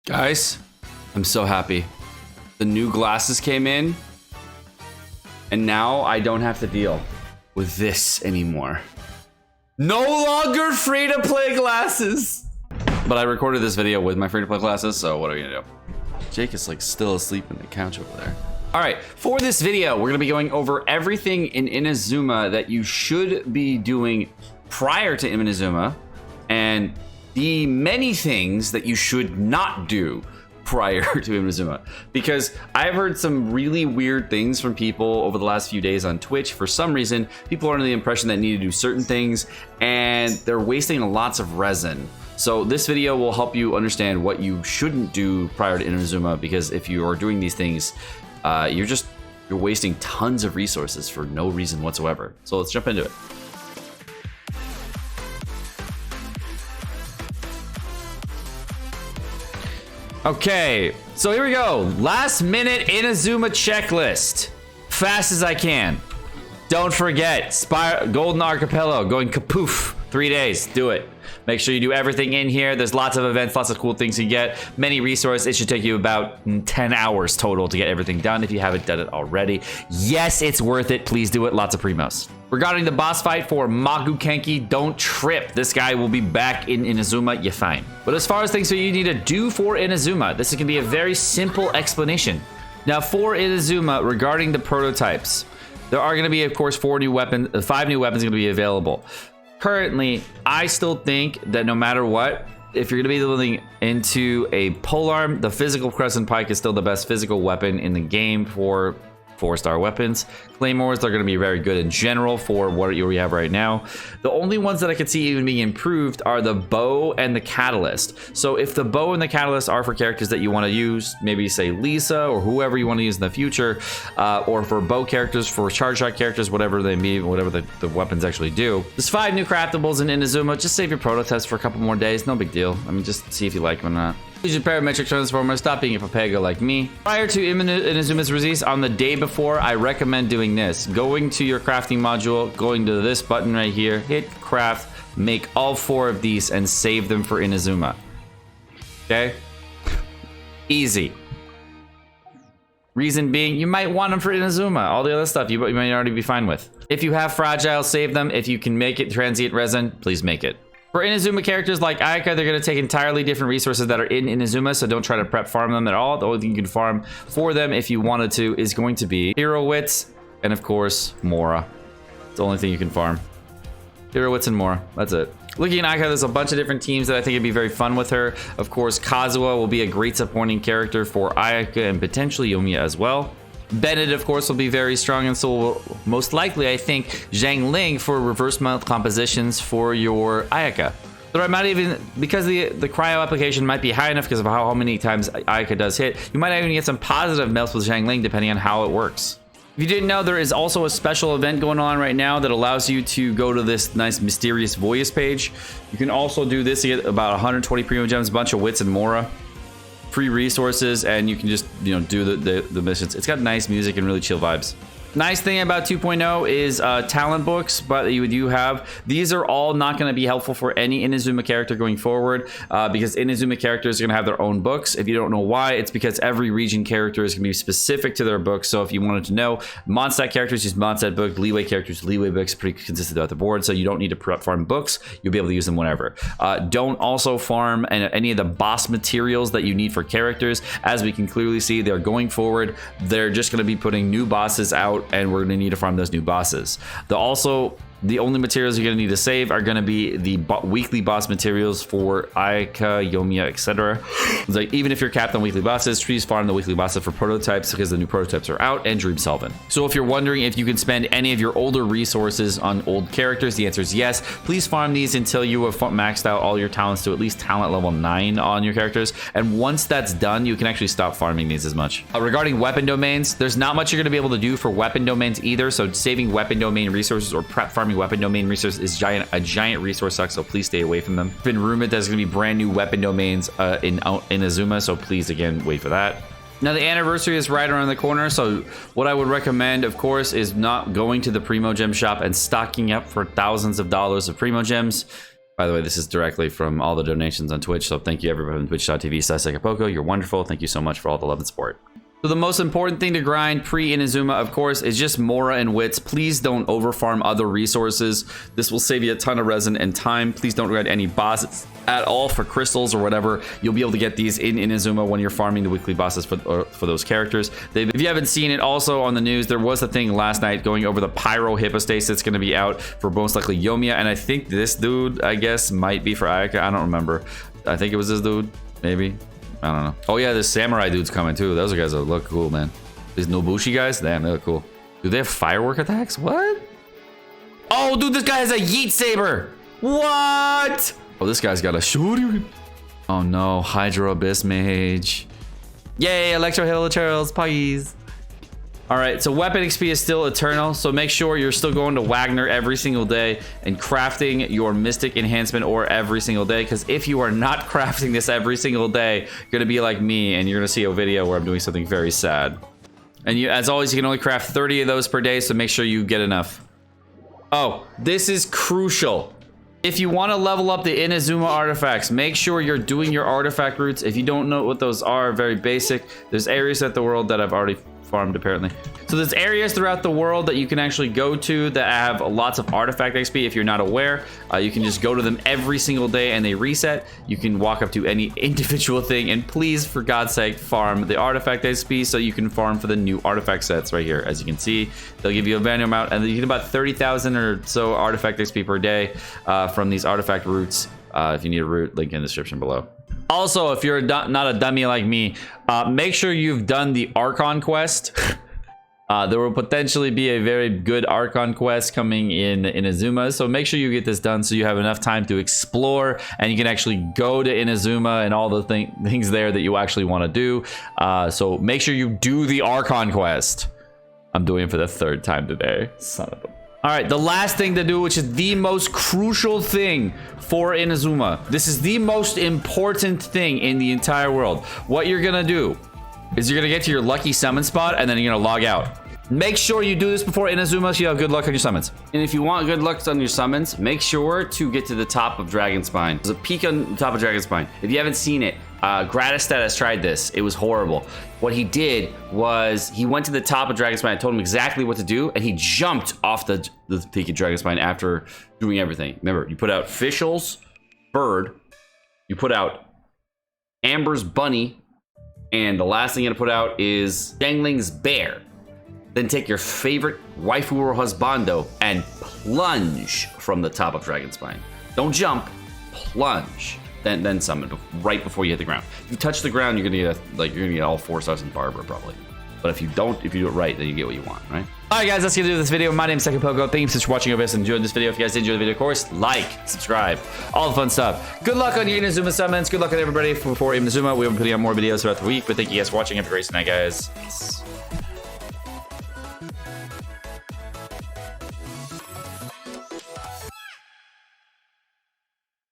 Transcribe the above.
Guys, I'm so happy. The new glasses came in, and now I don't have to deal with this anymore. No longer free-to-play glasses. But I recorded this video with my free-to-play glasses, so what are we gonna do? Jake is like still asleep on the couch over there. All right, for this video, we're gonna be going over everything in Inazuma that you should be doing prior to Inazuma, and the many things that you should not do prior to Inazuma, because I've heard some really weird things from people over the last few days on Twitch. For some reason, people are under the impression that need to do certain things, and they're wasting lots of resin. So this video will help you understand what you shouldn't do prior to Inazuma, because if you are doing these things, you're wasting tons of resources for no reason whatsoever. So let's jump into it. Okay, so here we go. Last minute Inazuma checklist. Fast as I can. Don't forget, Golden Archipelago going kapoof. 3 days, do it. Make sure you do everything in here. There's lots of events, lots of cool things you get. Many resources. It should take you about 10 hours total to get everything done if you haven't done it already. Yes, it's worth it. Please do it. Lots of primos. Regarding the boss fight for Magukenki, don't trip. This guy will be back in Inazuma. You're fine. But as far as things that you need to do for Inazuma, this is going to be a very simple explanation. Now, for Inazuma, regarding the prototypes, there are going to be, of course, 5 new weapons going to be available. Currently, I still think that no matter what, if you're going to be building into a polearm, the physical crescent pike is still the best physical weapon in the game for 4-star weapons. Claymores, they're going to be very good in general for what we have right now. The only ones that I could see even being improved are the bow and the catalyst. So if the bow and the catalyst are for characters that you want to use, maybe say Lisa or whoever you want to use in the future, or for bow characters, for charge shot characters, whatever they be, whatever the weapons actually do. There's 5 new craftables in Inazuma. Just save your prototypes for a couple more days. No big deal. I mean, just see if you like them or not. Use your parametric transformer. Stop being a papega like me. Prior to Inazuma's release, on the day before, I recommend doing this. Going to your crafting module, going to this button right here, hit craft, make all 4 of these, and save them for Inazuma. Okay? Easy. Reason being, you might want them for Inazuma. All the other stuff you might already be fine with. If you have fragile, save them. If you can make it transient resin, please make it. For Inazuma characters like Ayaka, they're going to take entirely different resources that are in Inazuma, so don't try to prep farm them at all. The only thing you can farm for them, if you wanted to, is going to be Hero Wits and, of course, Mora. It's the only thing you can farm. Hero Wits and Mora. That's it. Looking at Ayaka, there's a bunch of different teams that I think would be very fun with her. Of course, Kazuha will be a great supporting character for Ayaka and potentially Yoimiya as well. Bennett, of course, will be very strong, and so will most likely, I think, Zhang Ling for reverse mount compositions for your Ayaka. So I might even, because the cryo application might be high enough because of how many times Ayaka does hit, you might even get some positive melts with Zhang Ling depending on how it works. If you didn't know, there is also a special event going on right now that allows you to go to this nice mysterious voice page. You can also do this to get about 120 primo gems, a bunch of wits and Mora. Free resources, and you can just do the missions. It's got nice music and really chill vibes. Nice thing about 2.0 is talent books, but you do have. These are all not going to be helpful for any Inazuma character going forward, because Inazuma characters are going to have their own books. If you don't know why, it's because every region character is going to be specific to their book. So if you wanted to know, Mondstadt characters use Mondstadt book, Leeway characters, Leeway books, pretty consistent throughout the board. So you don't need to prep farm books. You'll be able to use them whenever. Don't also farm any of the boss materials that you need for characters. As we can clearly see, they're going forward. They're just going to be putting new bosses out, and we're going to need to farm those new bosses. The only materials you're going to need to save are going to be the weekly boss materials for Ayaka, Yoimiya, etc. Like, even if you're capped on weekly bosses, please farm the weekly bosses for prototypes because the new prototypes are out, and Dream Solvent. So if you're wondering if you can spend any of your older resources on old characters, the answer is yes. Please farm these until you have maxed out all your talents to at least talent level 9 on your characters. And once that's done, you can actually stop farming these as much. Regarding weapon domains, there's not much you're going to be able to do for weapon domains either. So saving weapon domain resources or prep farming weapon domain resource is a giant resource suck, so please stay away from them. It's been rumored there's going to be brand new weapon domains in Inazuma, so please, again, wait for that. Now, the anniversary is right around the corner, so what I would recommend, of course, is not going to the Primo Gem shop and stocking up for thousands of dollars of Primo Gems. By the way, this is directly from all the donations on Twitch, so thank you everybody on twitch.tv/Sekapoko. You're wonderful. Thank you so much for all the love and support. So the most important thing to grind pre-Inazuma, of course, is just Mora and Wits. Please don't overfarm other resources. This will save you a ton of resin and time. Please don't grind any bosses at all for crystals or whatever. You'll be able to get these in Inazuma when you're farming the weekly bosses for those characters. If you haven't seen it, also on the news, there was a thing last night going over the Pyro Hypostase that's going to be out for most likely Yoimiya, and I think this dude, I guess, might be for Ayaka. I don't remember. I think it was this dude, maybe. I don't know. Oh yeah, this samurai dude's coming too. Those are guys that look cool, man. These Nobushi guys, damn, they look cool. Do they have firework attacks? What? Oh, dude, this guy has a yeet saber. What? Oh, this guy's got a shooter. Oh no, Hydro Abyss Mage. Yay, Electro Hiliturals, please. All right, so weapon XP is still eternal, so make sure you're still going to Wagner every single day and crafting your Mystic Enhancement ore every single day, because if you are not crafting this every single day, you're gonna be like me, and you're gonna see a video where I'm doing something very sad. And you, as always, you can only craft 30 of those per day, so make sure you get enough. Oh, this is crucial. If you want to level up the Inazuma artifacts, make sure you're doing your artifact routes. If you don't know what those are, very basic. There's areas at the world that I've already farmed apparently. So there's areas throughout the world that you can actually go to that have lots of artifact XP. If you're not aware, you can just go to them every single day and they reset. You can walk up to any individual thing, and please, for God's sake, farm the artifact XP so you can farm for the new artifact sets right here. As you can see, they'll give you a random amount, and you get about 30,000 or so artifact XP per day from these artifact routes. If you need a route, link in the description below. Also, if you're not a dummy like me, make sure you've done the Archon Quest. There will potentially be a very good Archon Quest coming in Inazuma, so make sure you get this done so you have enough time to explore and you can actually go to Inazuma and all the things there that you actually want to do. So make sure you do the Archon Quest. I'm doing it for the 3rd time today. Son of a... All right, the last thing to do, which is the most crucial thing for Inazuma. This is the most important thing in the entire world. What you're gonna do is you're gonna get to your lucky summon spot and then you're gonna log out. Make sure you do this before Inazuma so you have good luck on your summons. And if you want good luck on your summons, make sure to get to the top of Dragonspine. There's a peak on the top of Dragonspine. If you haven't seen it, Gratistat has tried this. It was horrible. What he did was he went to the top of Dragonspine. I told him exactly what to do, and he jumped off the peak of Dragonspine after doing everything. Remember, you put out Fischl's bird, you put out Amber's bunny, and the last thing you're gonna put out is Dangling's bear. Then take your favorite waifu or husbando and plunge from the top of Dragonspine. Don't jump, plunge. Then summon right before you hit the ground. If you touch the ground, you're gonna get all 4 stars in Barber probably. But if you don't, if you do it right, then you get what you want, right? All right, guys, that's gonna do this video. My name is Sekapoko. Thank you so much for watching. I hope you guys enjoyed this video. If you guys did enjoy the video, of course, like, subscribe, all the fun stuff. Good luck on your Inazuma summons. Good luck on everybody for Inazuma. We'll be putting out more videos throughout the week. But thank you guys for watching. Have a great night, guys. Peace.